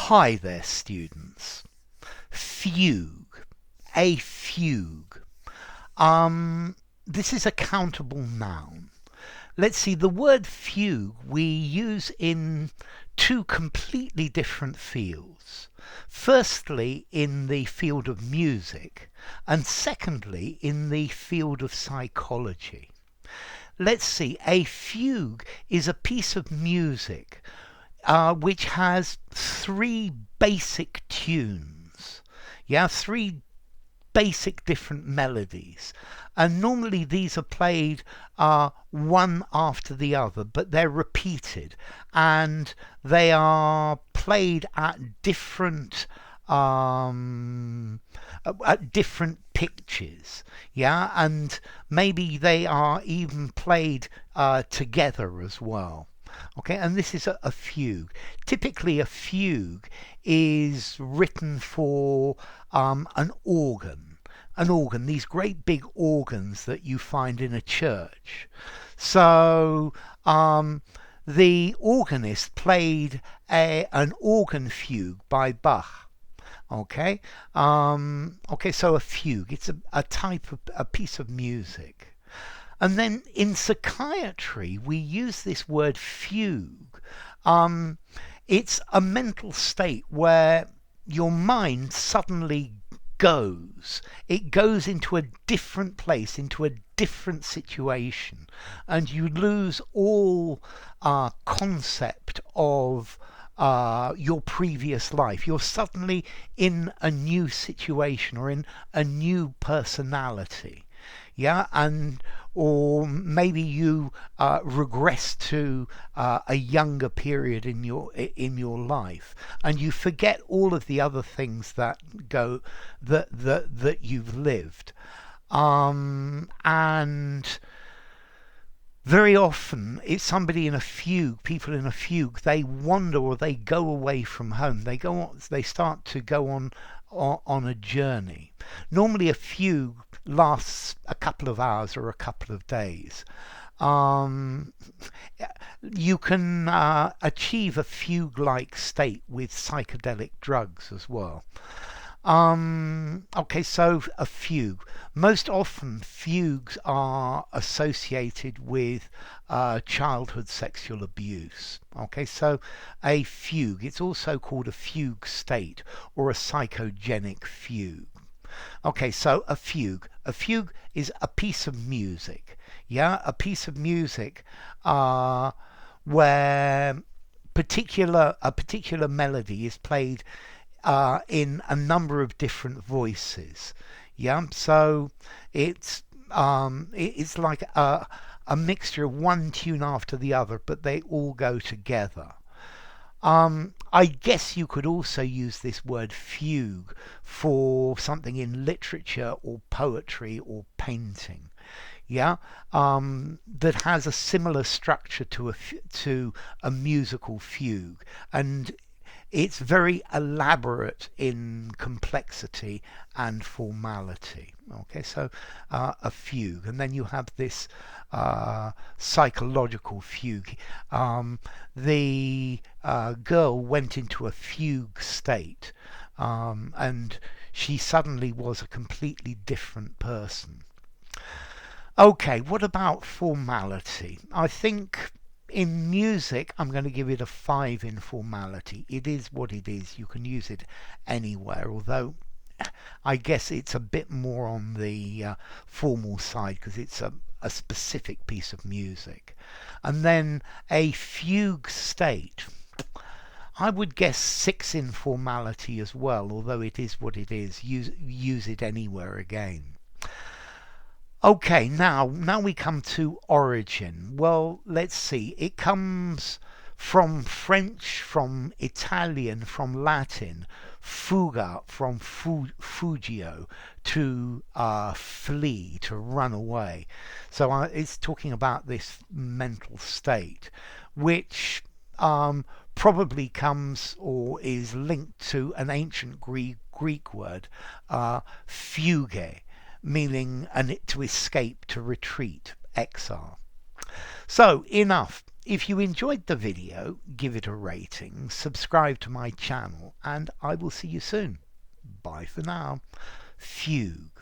Hi there, students. Fugue. A fugue. This is a countable noun. Let's see, the word fugue we use in two completely different fields. Firstly, in the field of music, and secondly, in the field of psychology. Let's see, a fugue is a piece of music which has three basic tunes. Yeah, three basic different melodies. And normally these are played one after the other, but they're repeated and they are played at different pitches. Yeah, and maybe they are even played together as well. Okay, and this is a fugue. Typically, a fugue is written for an organ. An organ, these great big organs that you find in a church. So the organist played an organ fugue by Bach. Okay, so a fugue. It's a type of a piece of music. And then in psychiatry, we use this word fugue. It's a mental state where your mind suddenly goes. It goes into a different place, into a different situation, and you lose all concept of your previous life. You're suddenly in a new situation or in a new personality. Yeah, and or maybe you regress to a younger period in your life, and you forget all of the other things that you've lived, and very often, it's somebody in a fugue, people in a fugue, they wander or they go away from home. They start to go on a journey. Normally, a fugue lasts a couple of hours or a couple of days. You can achieve a fugue-like state with psychedelic drugs as well. Okay, so a fugue. Most often, fugues are associated with childhood sexual abuse. Okay, so a fugue. It's also called a fugue state or a psychogenic fugue. Okay, so a fugue. A fugue is a piece of music. Yeah, a piece of music where a particular melody is played in a number of different voices. Yeah, so it's like a mixture of one tune after the other, but they all go together. I guess you could also use this word fugue for something in literature or poetry or painting. Yeah, that has a similar structure to a musical fugue, and it's very elaborate in complexity and formality. Okay, so a fugue, and then you have this psychological fugue. The girl went into a fugue state, and she suddenly was a completely different person. Okay, what about formality? I think in music, I'm going to give it a 5 in formality. It is what it is. You can use it anywhere, although I guess it's a bit more on the formal side because it's a specific piece of music. And then a fugue state. I would guess 6 in formality as well, although it is what it is. Use it anywhere again. Okay, now we come to origin. Well, let's see. It comes from French, from Italian, from Latin, fuga, from fugio, to flee, to run away. So it's talking about this mental state, which probably comes or is linked to an ancient Greek word, fugue, meaning to escape, to retreat, exile. So enough. If you enjoyed the video, give it a rating, subscribe to my channel, and I will see you soon. Bye for now. Fugue.